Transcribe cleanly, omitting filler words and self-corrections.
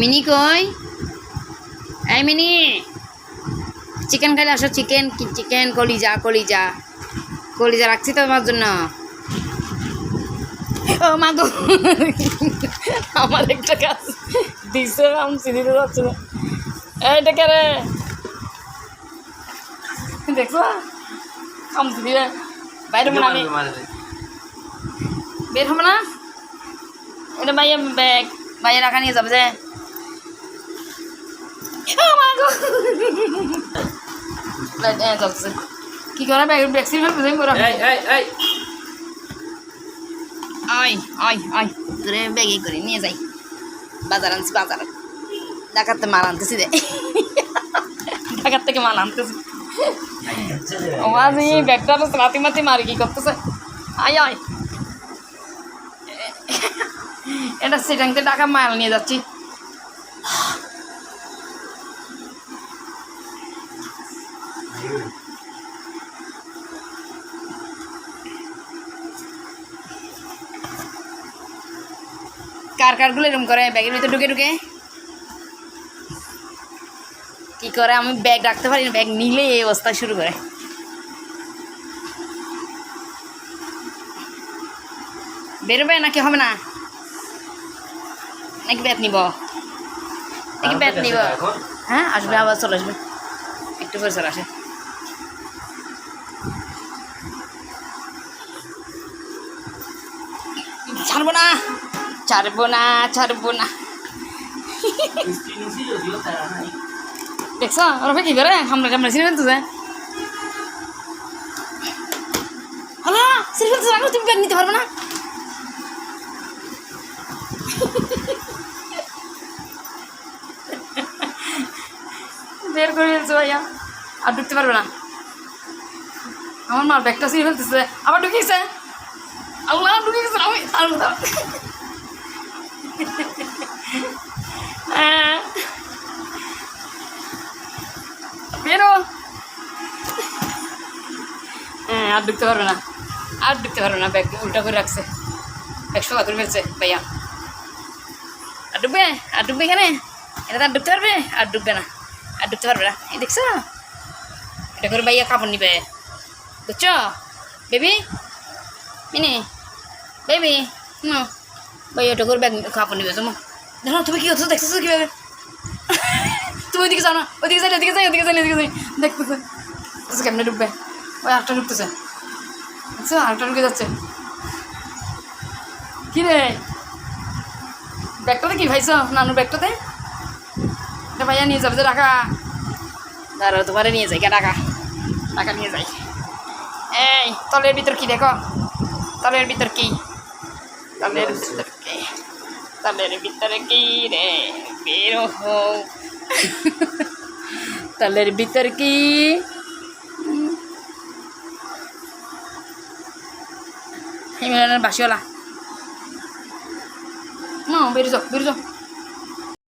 Mini কই? এই mini, chicken খাইলে আসো। চিকেন চিকেন, কলিজা কলিজা কলিজা রাখছি তো তোমার জন্য। ও মা গো, আমার একটা কাজ দিছে, আমি চিনিতে যাচ্ছি না। এইটা কে রে? দেখছো আমি চিনিবে বাইরে মনে আমি বের হবো না। এটা ভাইয়া ব্যাগ ভাইয়া রাখা নিয়ে যাবে যে। যাচ্ছে কি করে ব্যাগ ব্যাগসি ফেলবে আয় আয় আয় তোরে ব্যাগে করে নিয়ে যাই। বাজার আনছি বাজার, ডাকাতে মাল আনতেছি রে, ঢাকার থেকে মাল আনতেছি। আমার এই ব্যাগটা লাতি মাতি মারি কি করতেছে। আয় আয়, এটা সিটাংতে টাকা মাল নিয়ে যাচ্ছি। কার কারগুলো এরকম করে ব্যাগের ভিতরে ঢুকে ঢুকে কি করে? আমি ব্যাগ রাখতে পারি না, ব্যাগ নিলে এই অবস্থা শুরু করে। বেরোবে নাকি হবে না? নাকি ব্যাট নিব? নাকি ব্যাট নিব? হ্যাঁ আসবে, আবার চলে আসবে, একটু পরে চলে আসে। ছাড়বো না ছাড়বো না ছাড়বো না। দেখছো ওরা কি করে? হামলা টামলা সিনে ফেলতেছে। হ্যালো সিনে ফেলতেছে, তুমি ব্যাগ নিতে পারবে না। বের করে ফেলছে ভাইয়া, আর ঢুকতে পারবে না। আমার মার ব্যাগটা সিনে ফেলতেছে, আবার ঢুকিয়েছে। আল্লাহ ঢুকে গেছে। আমি বেরো। হ্যাঁ আর ঢুকতে পারবে না, আর ঢুকতে পারবে না। ব্যাগ উল্টা করে রাখছে, ব্যাগ সোজা করে ফেলছে ভাইয়া। আর ডুববে? আর ডুববে এখানে? এটা আর ঢুকতে পারবে? আর ডুববে না, আর ঢুকতে পারবে না। এই দেখছো, এটা করে ভাইয়া কাপড় নিবে, বুঝছো বেবি? মিনি বেবি, ভাইয়া ওটা করে ব্যাগ কাপড় নিবে। তোমার দেখো তুমি কি করছো, দেখতেছো কীভাবে? তুমি ওইদিকে যাও না, ওইদিকে যাই, ওইদিকে যাই, ওইদিকে যাই, ওইদিকে যাই, দেখতেছে কেমনে ডুববে। ওই আটটা ঢুকতেছে, আচ্ছা আটটা ঢুকে যাচ্ছে। কি রে ব্যাগটাতে কি ভাইছ? নানুর ব্যাগটাতে এটা ভাইয়া নিয়ে যাবে যে টাকা। দাঁড়াও তোমারে নিয়ে যাই, টাকা টাকা নিয়ে যাই। এই তলের ভিতর কি দেখো? তলের ভিতর কি? তলের ভিতর কি? তলের ভিতরে কি রে? বের হও। তলের ভিতর কি? হিমালয়ের বাসিওয়ালা। বেরো যাও, বেরো যাও।